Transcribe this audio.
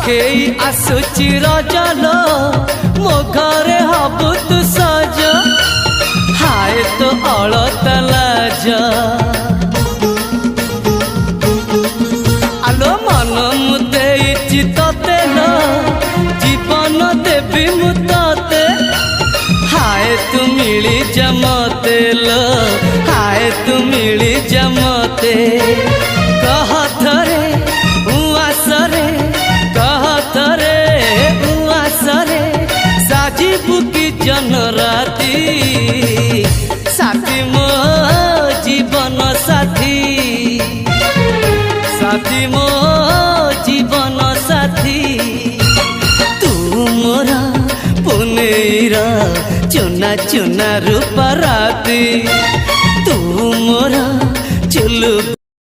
पाखेई आसुची रजलो मो घरे हबु तू सज हाय तो अलत लाज आलो मन मुते चितते न जीवन देवी मुते हाय तू मिली जमते लो हाय तू मिली जमते कह थरे उआसरे कह थरे उआसरे साजिबु की जन राती साथी मो जीवन साथी साथी मो जीवन साथी तू मोरा पुनेरा चुना चुना रूप राती तू मोरा चुलु